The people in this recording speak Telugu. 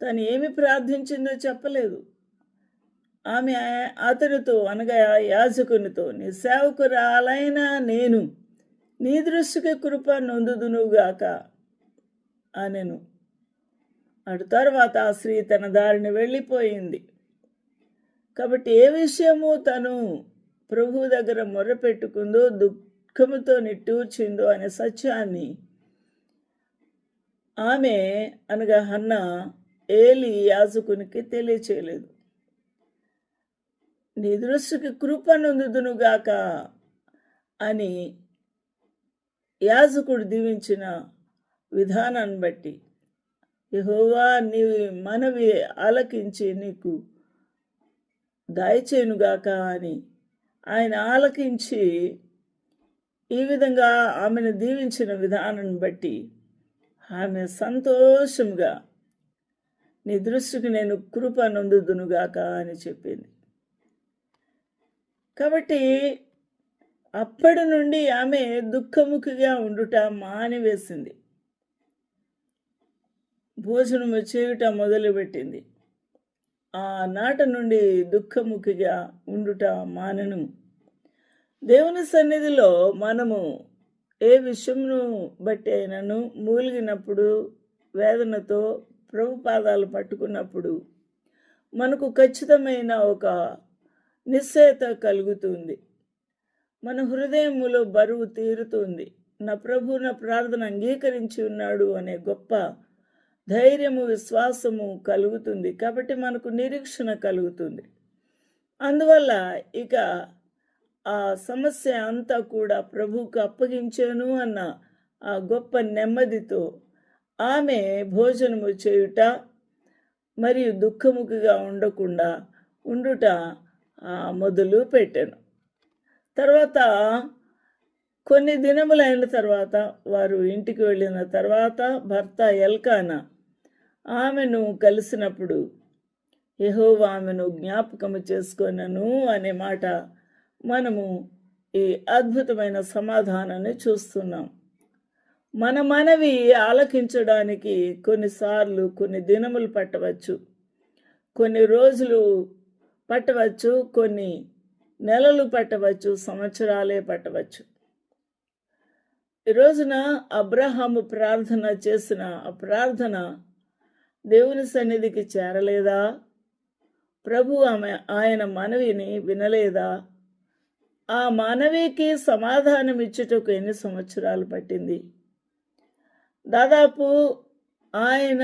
తను ఏమి ప్రార్థించిందో చెప్పలేదు. ఆమె అతనితో అనగా యాజకునితో, నీ సేవకురాలైన నేను నీ దృష్టికి కృప నొందుదునుగాక అనెను. అటు తర్వాత ఆ స్త్రీ తన దారిని వెళ్ళిపోయింది. కాబట్టి ఏ విషయము తను ప్రభు దగ్గర మొర్రపెట్టుకుందో, దుఃఖముతో నిట్టూర్చిందో అనే సత్యాన్ని ఆమె అనగా హన్నా ఏలి యాజకునికి తెలియచేయలేదు. నీ దృష్టికి కృప నొందుదునుగాక అని యాజకుడు దీవించిన విధానాన్ని బట్టి యెహోవా నీ మనవి ఆలకించి నీకు దయచేయునుగాక అని ఆయన ఆలకించి ఈ విధంగా ఆమెను దీవించిన విధానాన్ని బట్టి ఆమె సంతోషంగా నీ దృష్టికి నేను కృప నొందుదునుగాక అని చెప్పింది. కాబట్టి అప్పటి నుండి ఆమె దుఃఖముఖిగా ఉండుట మానివేసింది. భోజనము చేయుట మొదలుపెట్టింది. ఆనాటి నుండి దుఃఖముఖిగా ఉండుట మానెను. దేవుని సన్నిధిలో మనము ఏ విషయమును బట్టి అయినను మూలిగినప్పుడు, వేదనతో ప్రభు పాదాలు పట్టుకున్నప్పుడు మనకు ఖచ్చితమైన ఒక నిశ్చయత కలుగుతుంది. మన హృదయములో బరువు తీరుతుంది. నా ప్రభు నా ప్రార్థన అంగీకరించి ఉన్నాడు అనే గొప్ప ధైర్యము, విశ్వాసము కలుగుతుంది. కాబట్టి మనకు నిరీక్షణ కలుగుతుంది. అందువల్ల ఇక ఆ సమస్య అంతా కూడా ప్రభువుకు అప్పగించాను అన్న ఆ గొప్ప నెమ్మదితో ఆమె భోజనము చేయుట మరియు దుఃఖముఖిగా ఉండకుండా ఉండుట మొదలు పెట్టాను. తర్వాత కొన్ని దినములైన తర్వాత వారు ఇంటికి వెళ్ళిన తర్వాత భర్త ఎల్కానా ఆమెను కలిసినప్పుడు యెహోవా ఆమెను జ్ఞాపకము చేసుకొనెను అనే మాట మనము ఈ అద్భుతమైన సమాధానాన్ని చూస్తున్నాం. మన మనవి ఆలకించడానికి కొన్నిసార్లు కొన్ని దినములు పట్టవచ్చు, కొన్ని రోజులు పట్టవచ్చు, కొన్ని నెలలు పట్టవచ్చు, సంవత్సరాలే పట్టవచ్చు. ఈ రోజున అబ్రహాము ప్రార్థన చేసిన ఆ ప్రార్థన దేవుని సన్నిధికి చేరలేదా? ప్రభు ఆయన మనవిని వినలేదా? ఆ మనవికి సమాధానం ఇచ్చుటకు ఎన్ని సంవత్సరాలు పట్టింది? దాదాపు ఆయన